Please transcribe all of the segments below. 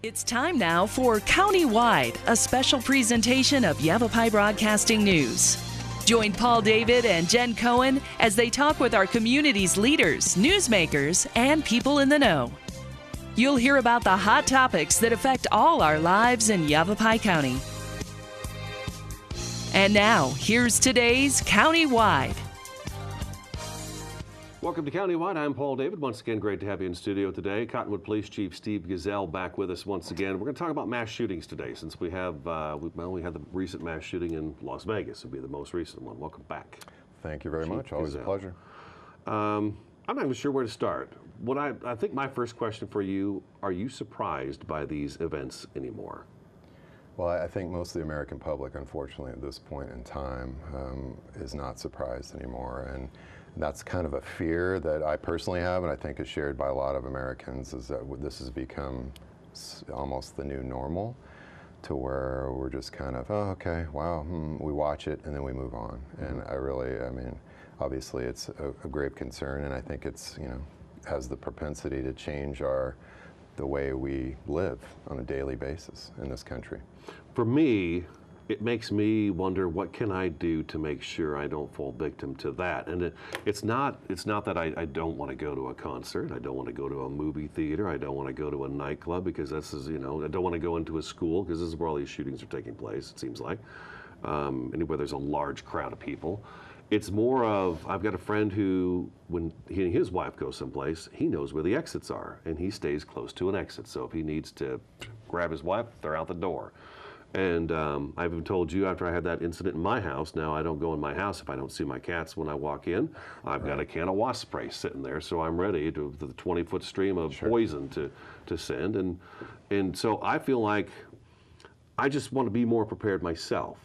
It's time now for Countywide, a special presentation of Yavapai Broadcasting News. Join Paul David and Jen Cohen as they talk with our community's leaders, newsmakers, and people in the know. You'll hear about the hot topics that affect all our lives in Yavapai County. And now, here's today's Countywide. Welcome to Countywide. I'm Paul David. Once again, great to have you in studio today. Cottonwood Police Chief Steve Gesell back with us once again. We're going to talk about mass shootings today, since we have we had the recent mass shooting in Las Vegas. It'll be the most recent one. Welcome back. Thank you very much. Always a pleasure. I'm not even sure where to start. What I think my first question for you: are you surprised by these events anymore? Well, I think most of the American public, unfortunately, at this point in time, is not surprised anymore. And that's kind of a fear that I personally have, and I think is shared by a lot of Americans, is that this has become almost the new normal, to where we're just kind of, oh, okay, wow, we watch it, and then we move on. And I mean, obviously it's a grave concern, and I think it's, has the propensity to change the way we live on a daily basis in this country. For me, it makes me wonder, what can I do to make sure I don't fall victim to that? And it's not that I don't want to go to a concert, I don't want to go to a movie theater, I don't want to go to a nightclub, because this is, I don't want to go into a school, because this is where all these shootings are taking place, it seems like, anywhere there's a large crowd of people. It's more of, I've got a friend who, when he and his wife go someplace, he knows where the exits are, and he stays close to an exit. So if he needs to grab his wife, they're out the door. And I've even told you, after I had that incident in my house, now I don't go in my house if I don't see my cats when I walk in. I've got a can of wasp spray sitting there, so I'm ready to the 20-foot stream of poison to send. And so I feel like I just want to be more prepared myself.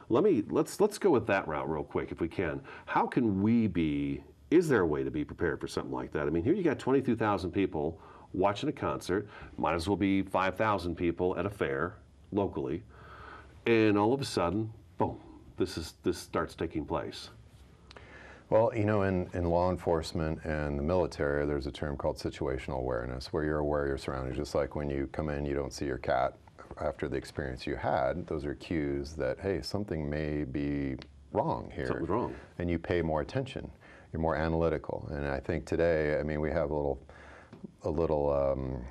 Let's go with that route real quick if we can. How can we be, is there a way to be prepared for something like that? I mean, here you got 22,000 people watching a concert, might as well be 5,000 people at a fair locally, and all of a sudden, boom, this starts taking place. Well, in law enforcement and the military, there's a term called situational awareness, where you're aware of your surroundings. Just like when you come in, you don't see your cat after the experience you had, those are cues that, hey, something may be wrong here. Something's wrong. And you pay more attention. You're more analytical. And I think today, I mean, we have a little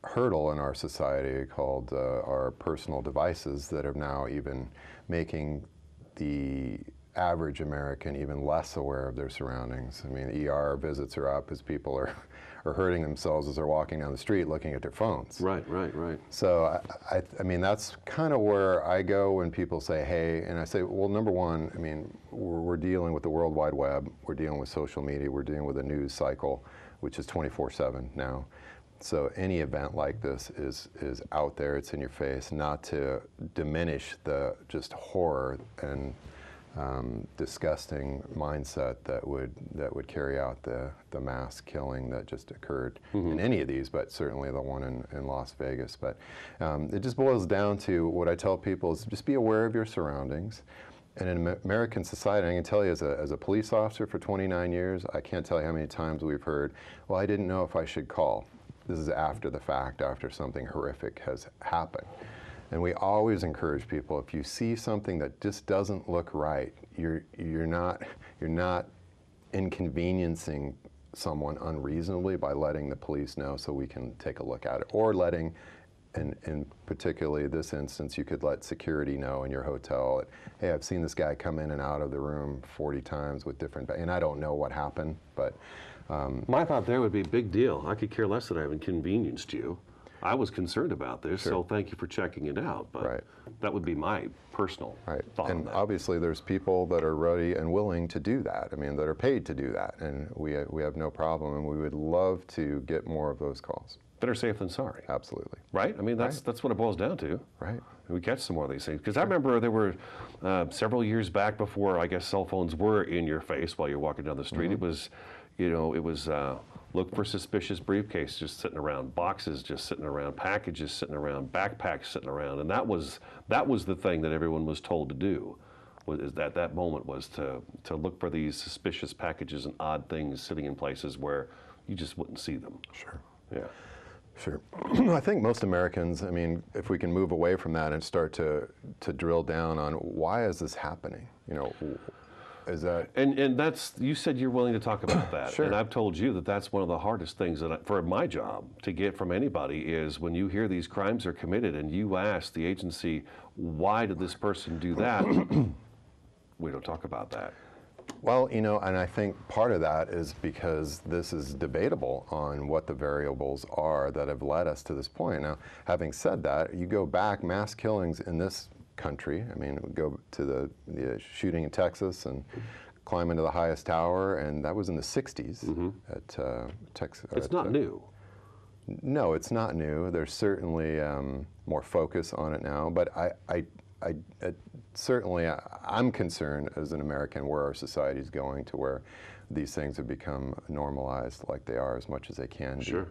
hurdle in our society called our personal devices that are now even making the average American even less aware of their surroundings. I mean, ER visits are up as people are hurting themselves as they're walking down the street looking at their phones. Right. So I mean, that's kind of where I go when people say, hey, and I say, well, number one, I mean, we're dealing with the World Wide Web, we're dealing with social media, we're dealing with a news cycle, which is 24/7 now. So any event like this is out there, it's in your face, not to diminish the just horror and disgusting mindset that would carry out the mass killing that just occurred in any of these, but certainly the one in Las Vegas. But it just boils down to what I tell people is just be aware of your surroundings. And in American society, I can tell you as a police officer for 29 years, I can't tell you how many times we've heard, well, I didn't know if I should call. This is after the fact, after something horrific has happened. And we always encourage people, if you see something that just doesn't look right, you're not inconveniencing someone unreasonably by letting the police know so we can take a look at it, or letting, in particularly this instance, you could let security know in your hotel, hey, I've seen this guy come in and out of the room 40 times with different, and I don't know what happened, but. My thought there would be a big deal. I could care less that I've inconvenienced you. I was concerned about this, so thank you for checking it out. But that would be my personal thought. And obviously there's people that are ready and willing to do that. I mean, that are paid to do that, and we have no problem, and we would love to get more of those calls. Better safe than sorry. Absolutely. Right? I mean, that's what it boils down to. Right. We catch some more of these things. Because I remember there were several years back, before I guess cell phones were in your face while you're walking down the street, it was, look for suspicious briefcases just sitting around, boxes just sitting around, packages sitting around, backpacks sitting around, and that was the thing that everyone was told to do. That moment was to look for these suspicious packages and odd things sitting in places where you just wouldn't see them. Sure. Yeah. Sure. I think most Americans, I mean, if we can move away from that and start to drill down on why is this happening? You know, is that... And that's, you said you're willing to talk about that. Sure. And I've told you that that's one of the hardest things for my job to get from anybody is when you hear these crimes are committed and you ask the agency, why did this person do that? We don't talk about that. Well, you know, and I think part of that is because this is debatable on what the variables are that have led us to this point. Now, having said that, you go back, mass killings in this country, I mean, we go to the shooting in Texas and climb into the highest tower, and that was in the 60s at Texas. It's not new. No, it's not new. There's certainly more focus on it now, but certainly I'm concerned as an American where our society is going to where these things have become normalized like they are as much as they can be. Sure.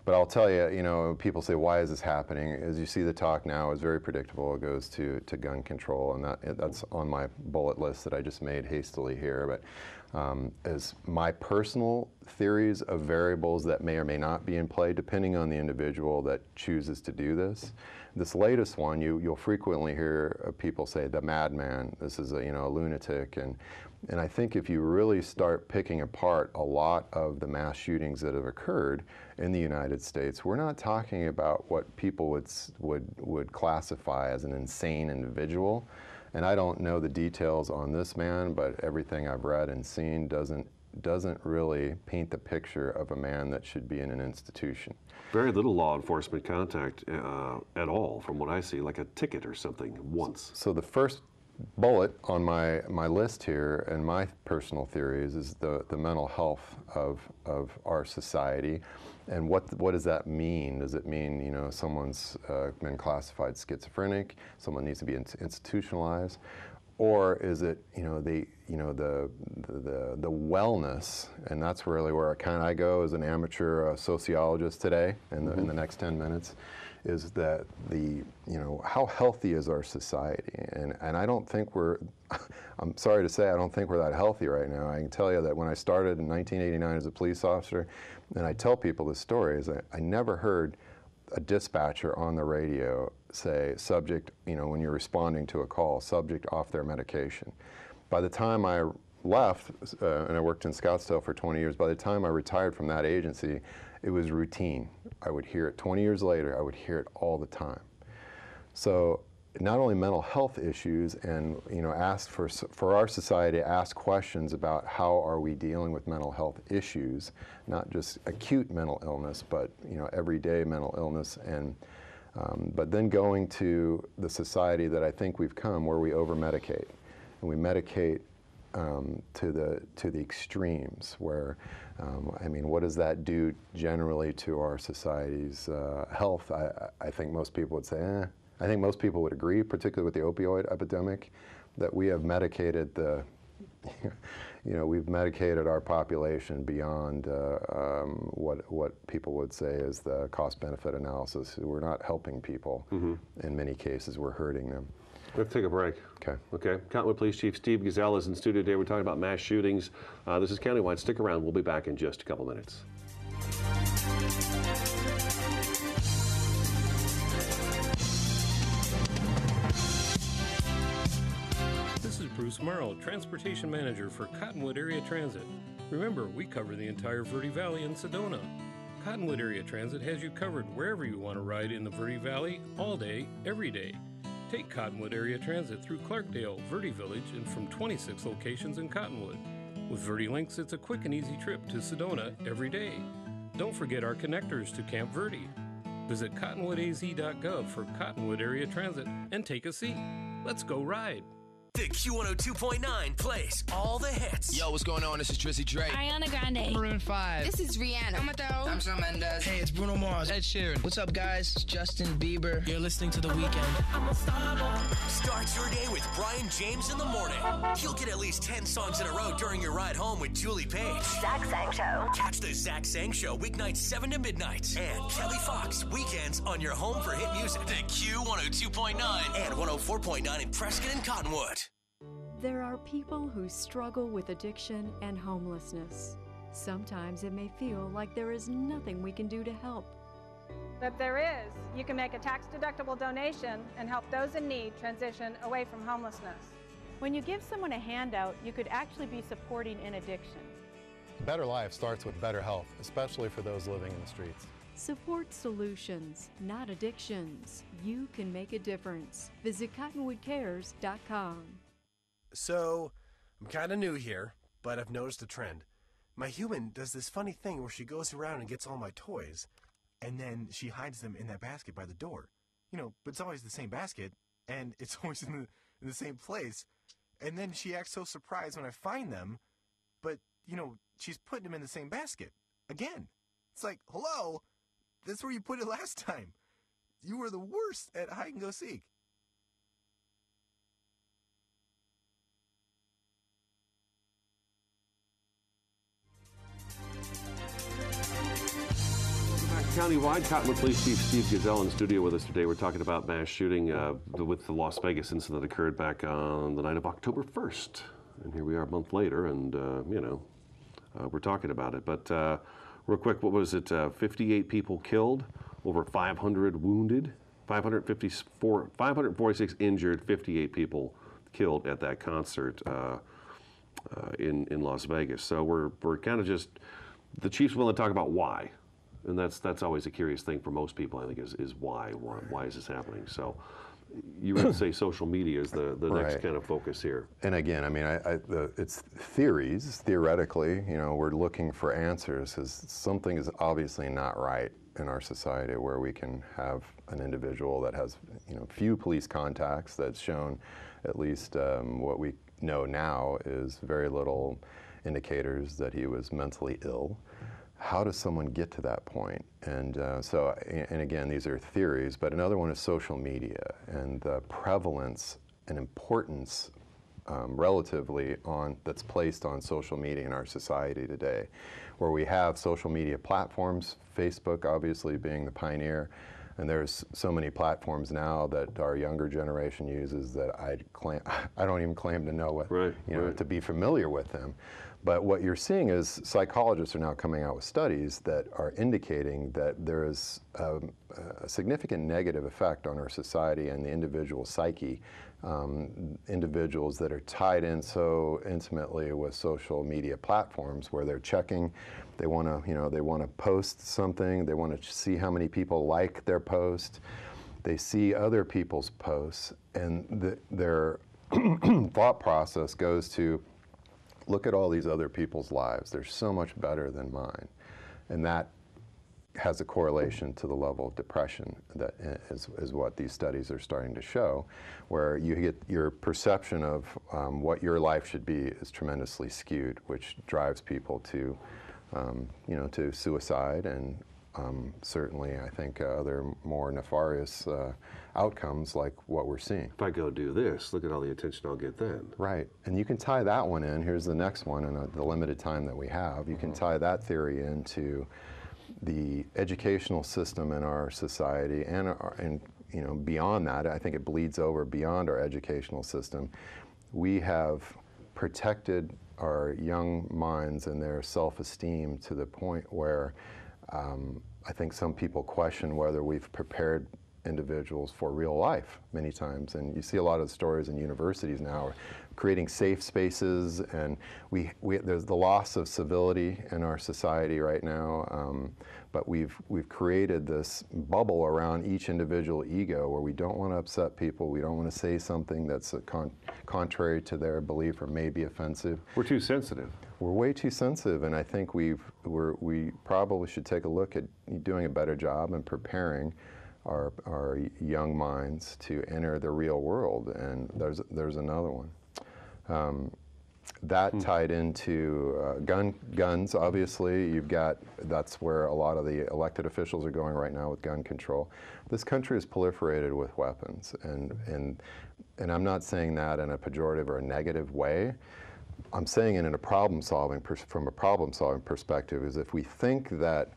But I'll tell you, you know, people say, why is this happening? As you see, the talk now is very predictable. It goes to gun control, and that's on my bullet list that I just made hastily here. But as my personal theories of variables that may or may not be in play, depending on the individual that chooses to do this, this latest one, you'll frequently hear people say, the madman, this is a lunatic, and I think if you really start picking apart a lot of the mass shootings that have occurred in the United States, we're not talking about what people would classify as an insane individual. And I don't know the details on this man, but everything I've read and seen doesn't really paint the picture of a man that should be in an institution. Very little law enforcement contact at all, from what I see, like a ticket or something once. So the first bullet on my list here and my personal theories is the mental health of our society. And what does that mean? Does it mean, you know, someone's been classified schizophrenic, someone needs to be institutionalized? Or is it, you know, the wellness, and that's really where I go as an amateur sociologist today in the next 10 minutes, is that how healthy is our society? And I don't think I'm sorry to say, I don't think we're that healthy right now. I can tell you that when I started in 1989 as a police officer, and I tell people this story, is I never heard a dispatcher on the radio say, subject, you know, when you're responding to a call, subject off their medication. By the time I left, and I worked in Scottsdale for 20 years, by the time I retired from that agency, it was routine. I would hear it 20 years later, I would hear it all the time. So not only mental health issues, and you know, ask for our society to ask questions about how are we dealing with mental health issues, not just acute mental illness, but you know, everyday mental illness, and but then going to the society that I think we've come, where we over-medicate, and we medicate to the extremes, where I mean, what does that do generally to our society's health? I think most people would say, I think most people would agree, particularly with the opioid epidemic, that we have medicated we've medicated our population beyond what people would say is the cost-benefit analysis. We're not helping people. In many cases, we're hurting them. Let's take a break. Okay. Cottonwood Police Chief Steve Gesell is in studio today. We're talking about mass shootings. This is Countywide. Stick around. We'll be back in just a couple minutes. This is Bruce Morrow, Transportation Manager for Cottonwood Area Transit. Remember, we cover the entire Verde Valley and Sedona. Cottonwood Area Transit has you covered wherever you want to ride in the Verde Valley, all day, every day. Take Cottonwood Area Transit through Clarkdale, Verde Village, and from 26 locations in Cottonwood. With Verde Links, it's a quick and easy trip to Sedona every day. Don't forget our connectors to Camp Verde. Visit cottonwoodaz.gov for Cottonwood Area Transit and take a seat. Let's go ride. The Q102.9 plays all the hits. Yo, what's going on? This is Drizzy Drake. Ariana Grande. Maroon 5. This is Rihanna. I'm Shawn Mendes. Hey, it's Bruno Mars. Ed Sheeran. What's up, guys? It's Justin Bieber. You're listening to The Weeknd. Start your day with Brian James in the morning. You'll get at least 10 songs in a row during your ride home with Julie Page. Zach Sang Show. Catch the Zach Sang Show weeknights 7 to midnight. And Kelly Fox weekends on your home for hit music. The Q102.9 and 104.9 in Prescott and Cottonwood. There are people who struggle with addiction and homelessness. Sometimes it may feel like there is nothing we can do to help. But there is. You can make a tax-deductible donation and help those in need transition away from homelessness. When you give someone a handout, you could actually be supporting an addiction. Better life starts with better health, especially for those living in the streets. Support solutions, not addictions. You can make a difference. Visit cottonwoodcares.com. So, I'm kind of new here, but I've noticed a trend. My human does this funny thing where she goes around and gets all my toys, and then she hides them in that basket by the door. You know, but it's always the same basket, and it's always in the same place. And then she acts so surprised when I find them, but, you know, she's putting them in the same basket. Again. It's like, hello? That's where you put it last time. You were the worst at hide and go seek. Countywide, Cottonwood Police Chief Steve Gesell in the studio with us today. We're talking about mass shooting with the Las Vegas incident that occurred back on the night of October 1st. And here we are a month later, and, we're talking about it. But real quick, what was it? 58 people killed, over 500 wounded, 546 injured, 58 people killed at that concert in Las Vegas. So we're kind of just, the chief's willing to talk about why. And that's always a curious thing for most people, I think, is why is this happening? So you would say social media is the next kind of focus here. And again, I mean, it's theories. Theoretically, you know, we're looking for answers because something is obviously not right in our society where we can have an individual that has, you know, few police contacts that's shown, at least what we know now is very little indicators that he was mentally ill. How does someone get to that point? And and again, these are theories, but another one is social media and the prevalence and importance relatively that's placed on social media in our society today, where we have social media platforms, Facebook obviously being the pioneer, and there's so many platforms now that our younger generation uses that I don't even claim to know what, to be familiar with them. But what you're seeing is psychologists are now coming out with studies that are indicating that there is a significant negative effect on our society and the individual psyche. Individuals that are tied in so intimately with social media platforms where they're checking, they want to post something, they want to see how many people like their post, they see other people's posts, and their thought process goes to, look at all these other people's lives. They're so much better than mine. And that has a correlation to the level of depression that is what these studies are starting to show, where you get your perception of what your life should be is tremendously skewed, which drives people to, to suicide and certainly, I think, other more nefarious outcomes like what we're seeing. If I go do this, look at all the attention I'll get then. Right, and you can tie that one in. Here's the next one in the limited time that we have. You can tie that theory into the educational system in our society and beyond that. I think it bleeds over beyond our educational system. We have protected our young minds and their self-esteem to the point where I think some people question whether we've prepared individuals for real life many times. And you see a lot of stories in universities now creating safe spaces, and there's the loss of civility in our society right now. But we've created this bubble around each individual ego where we don't want to upset people, we don't want to say something that's contrary to their belief or maybe offensive. We're too sensitive. We're way too sensitive, and I think we probably should take a look at doing a better job in preparing our young minds to enter the real world. And there's another one. That tied into guns, obviously. That's where a lot of the elected officials are going right now with gun control. This country is proliferated with weapons, and I'm not saying that in a pejorative or a negative way. I'm saying it in from a problem-solving perspective, is if we think that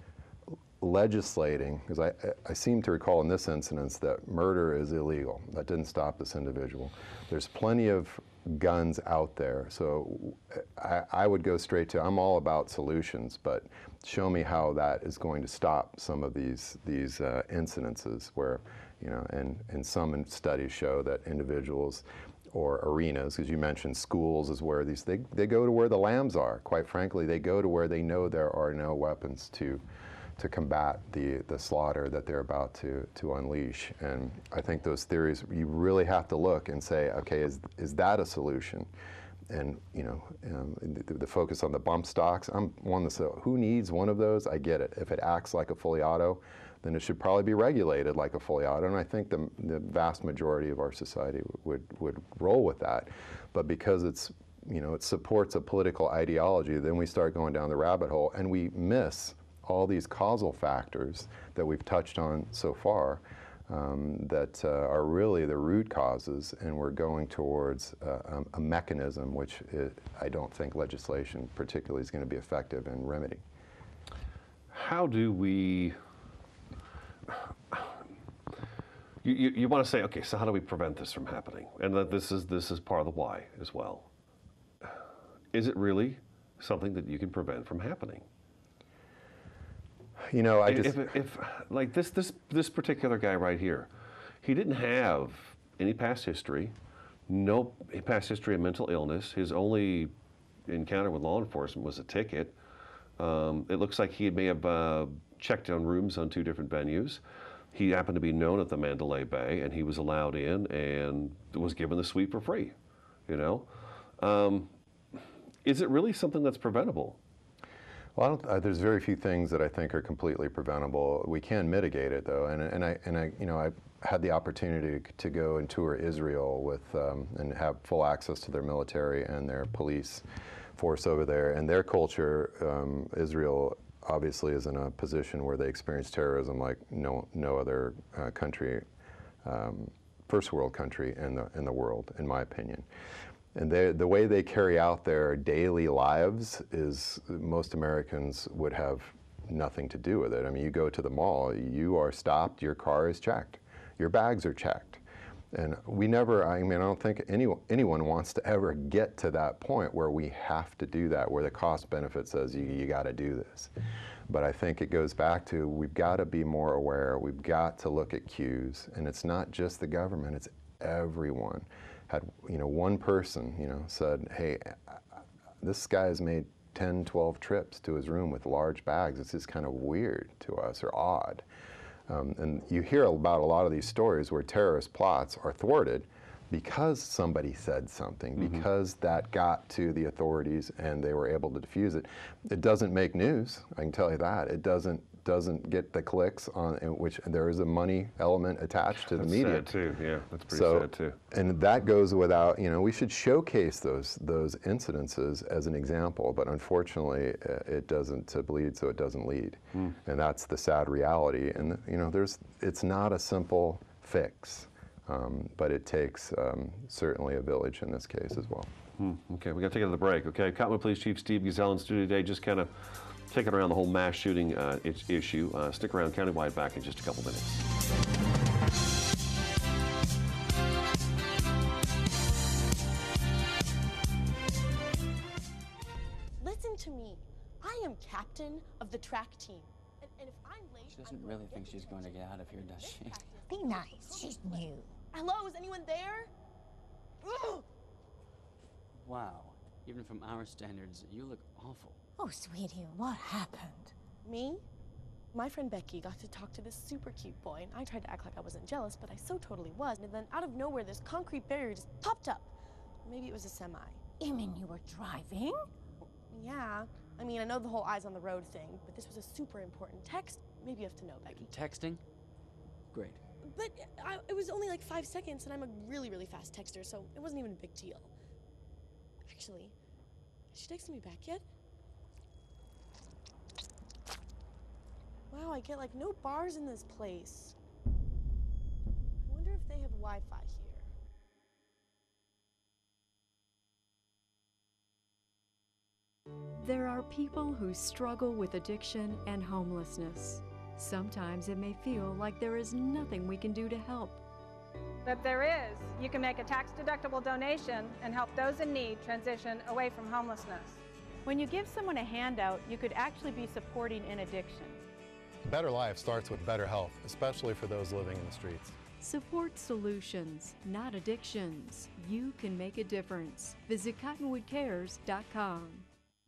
legislating, because I seem to recall in this incident that murder is illegal. That didn't stop this individual. There's plenty of guns out there. So I would go straight to, I'm all about solutions, but show me how that is going to stop some of these incidences where, you know, and some studies show that individuals or arenas, as you mentioned, schools is where they go to where the lambs are. Quite frankly, they go to where they know there are no weapons to combat the slaughter that they're about to unleash. And I think those theories, you really have to look and say, okay, is that a solution? And you know, the focus on the bump stocks, I'm one that says, who needs one of those? I get it. If it acts like a fully auto, then it should probably be regulated like a fully auto. And I think the vast majority of our society would roll with that. But because it's, you know, it supports a political ideology, then we start going down the rabbit hole and we miss all these causal factors that we've touched on so far that are really the root causes, and we're going towards a mechanism which I don't think legislation particularly is going to be effective in remedying. How do we, you want to say, okay, so how do we prevent this from happening? And that this is part of the why as well. Is it really something that you can prevent from happening? You know, if like this particular guy right here, he didn't have any past history, no past history of mental illness. His only encounter with law enforcement was a ticket. It looks like he may have checked on rooms on 2 different venues. He happened to be known at the Mandalay Bay, and he was allowed in and was given the suite for free. You know, is it really something that's preventable? Well, there's very few things that I think are completely preventable. We can mitigate it, though, and I you know, I had the opportunity to go and tour Israel with and have full access to their military and their police force over there, and their culture. Israel obviously is in a position where they experience terrorism like no other country, first world country in the world, in my opinion. And the way they carry out their daily lives is most Americans would have nothing to do with it. I mean, you go to the mall, you are stopped, your car is checked, your bags are checked. And we never, I mean, I don't think anyone wants to ever get to that point where we have to do that, where the cost benefit says you got to do this. But I think it goes back to, we've got to be more aware, we've got to look at cues, and it's not just the government, it's everyone. Had, you know, one person, you know, said, hey, this guy has made 10, 12 trips to his room with large bags. It's just kind of weird to us, or odd. And you hear about a lot of these stories where terrorist plots are thwarted because somebody said something, because that got to the authorities and they were able to defuse it. It doesn't make news, I can tell you that. It doesn't get the clicks on, in which there is a money element attached to the media. That's sad too, yeah, that's pretty sad too. And that goes without, you know, we should showcase those incidences as an example, but unfortunately it doesn't bleed, so it doesn't lead. And that's the sad reality. And you know, it's not a simple fix, but it takes certainly a village in this case as well. Okay, we got to take it to the break. Okay, Cottonwood Police Chief Steve Gesell in studio today, just kind of taking around the whole mass shooting issue. Stick around, Countywide back in just a couple minutes. Listen to me. I am captain of the track team. And if I'm late, she doesn't really think she's going to get out of here, does she? Be nice. She's new. Hello, is anyone there? Ugh! Wow. Even from our standards, you look awful. Oh, sweetie, what happened? Me? My friend Becky got to talk to this super cute boy, and I tried to act like I wasn't jealous, but I so totally was. And then out of nowhere, this concrete barrier just popped up. Maybe it was a semi. You mean you were driving? Yeah. I mean, I know the whole eyes on the road thing, but this was a super important text. Maybe you have to know, Becky. Texting? Great. But it was only like 5 seconds, and I'm a really, really fast texter, so it wasn't even a big deal. Actually, has she texted me back yet? Wow, I get like no bars in this place. I wonder if they have Wi-Fi here. There are people who struggle with addiction and homelessness. Sometimes it may feel like there is nothing we can do to help. But if there is, you can make a tax-deductible donation and help those in need transition away from homelessness. When you give someone a handout, you could actually be supporting an addiction. A better life starts with better health, especially for those living in the streets. Support solutions, not addictions. You can make a difference. Visit cottonwoodcares.com.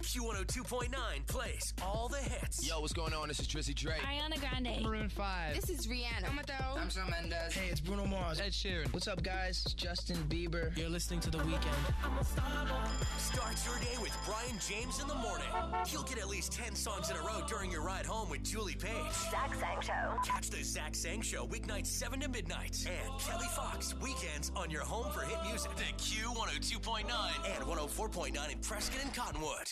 Q102.9 plays all the hits. Yo, what's going on? This is Drizzy Drake. Ariana Grande. Maroon 5. This is Rihanna. I'm Shawn Mendes. Hey, it's Bruno Mars. Ed Sheeran. What's up, guys? It's Justin Bieber. You're listening to The Weeknd. Start your day with Brian James in the morning. You'll get at least 10 songs in a row during your ride home with Julie Page. Zach Sang Show. Catch the Zach Sang Show weeknights 7 to midnight. And Kelly Fox weekends on your home for hit music. The Q102.9 and 104.9 in Prescott and Cottonwood.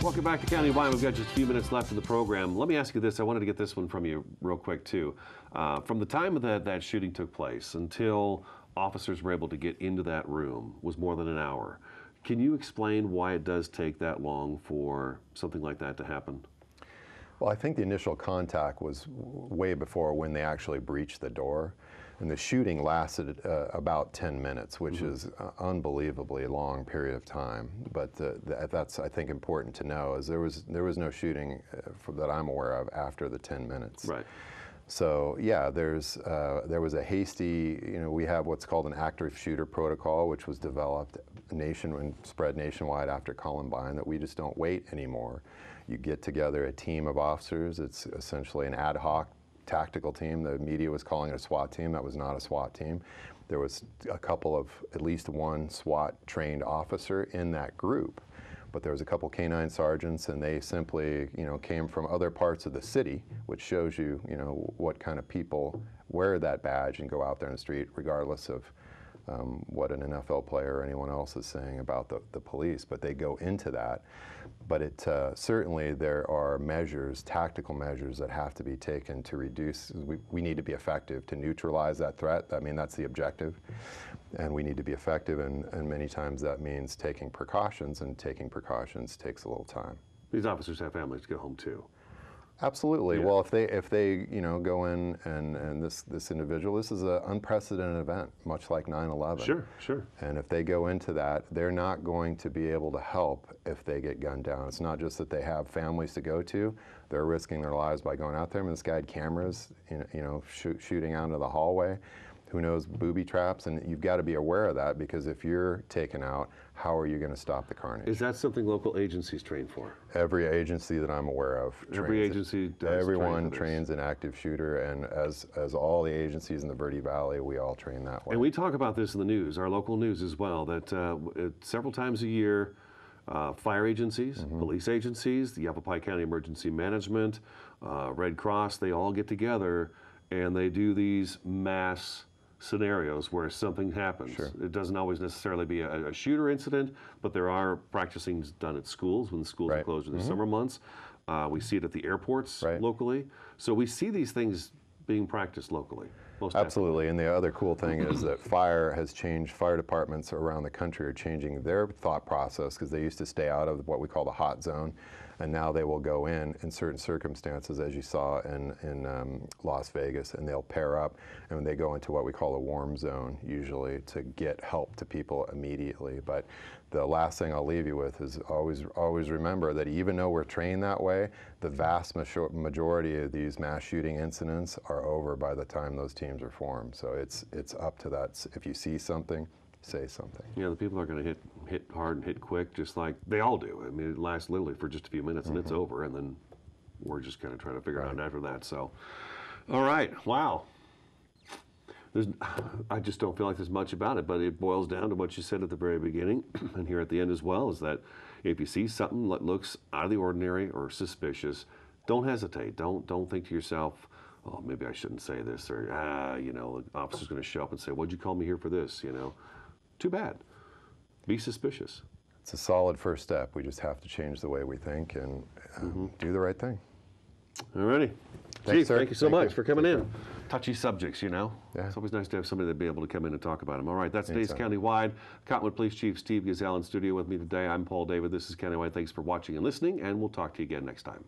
Welcome back to County Wine. We've got just a few minutes left in the program. Let me ask you this. I wanted to get this one from you real quick, too. From the time that shooting took place until officers were able to get into that room was more than an hour. Can you explain why it does take that long for something like that to happen? Well, I think the initial contact was way before when they actually breached the door. And the shooting lasted about 10 minutes, which is unbelievably long period of time. But that's, I think, important to know, is there was no shooting that I'm aware of after the 10 minutes. Right. So yeah, there was a hasty, we have what's called an active shooter protocol, which was developed and spread nationwide after Columbine, that we just don't wait anymore. You get together a team of officers. It's essentially an ad hoc tactical team. The media was calling it a SWAT team. That was not a SWAT team. There was a couple of, at least one SWAT trained officer in that group, but there was a couple canine sergeants, and they simply, came from other parts of the city, which shows you, what kind of people wear that badge and go out there in the street, regardless of what an NFL player or anyone else is saying about the police, but they go into that. But certainly there are measures, tactical measures, that have to be taken to reduce. We need to be effective to neutralize that threat. I mean, that's the objective. And we need to be effective, and many times that means taking precautions, and taking precautions takes a little time. These officers have families to go home to. Absolutely. Yeah. Well, if they go in and this individual, this is an unprecedented event, much like 9/11. Sure. And if they go into that, they're not going to be able to help if they get gunned down. It's not just that they have families to go to; they're risking their lives by going out there. I mean, this guy had cameras, shooting out into the hallway. Who knows, booby traps, and you've got to be aware of that, because if you're taken out, how are you going to stop the carnage? Is that something local agencies train for? Every agency that I'm aware of trains. Every agency does. Everyone trains an active shooter, and as all the agencies in the Verde Valley, we all train that way. And we talk about this in the news, our local news as well, that several times a year, fire agencies, police agencies, the Yavapai County Emergency Management, Red Cross, they all get together and they do these mass scenarios where something happens. Sure. It doesn't always necessarily be a shooter incident, but there are practicing done at schools when the schools are closed in the summer months. We see it at the airports locally. So we see these things being practiced locally. Absolutely. And the other cool thing is that fire has changed. Fire departments around the country are changing their thought process, because they used to stay out of what we call the hot zone. And now they will go in certain circumstances, as you saw in Las Vegas, and they'll pair up, and they go into what we call a warm zone, usually, to get help to people immediately. But the last thing I'll leave you with is always remember that even though we're trained that way, the vast majority of these mass shooting incidents are over by the time those teams are formed. So it's up to that. If you see something, say something. Yeah, the people are going to hit hard and hit quick, just like they all do. I mean, it lasts literally for just a few minutes and it's over, and then we're just kind of trying to figure it out after that. So, all right, wow. I just don't feel like there's much about it, but it boils down to what you said at the very beginning and here at the end as well, is that if you see something that looks out of the ordinary or suspicious, don't hesitate. Don't think to yourself, oh, maybe I shouldn't say this, or the officer's going to show up and say, what'd you call me here for this? Too bad. Be suspicious. It's a solid first step. We just have to change the way we think and do the right thing. All righty. Thanks, Chief, sir. thank you so much for coming Take in. Touchy subjects, you know. Yeah. It's always nice to have somebody that'd be able to come in and talk about them. All right, that stays Anytime. countywide. Cottonwood Police Chief Steve Gesell in studio with me today. I'm Paul David. This is Countywide. Thanks for watching and listening, and we'll talk to you again next time.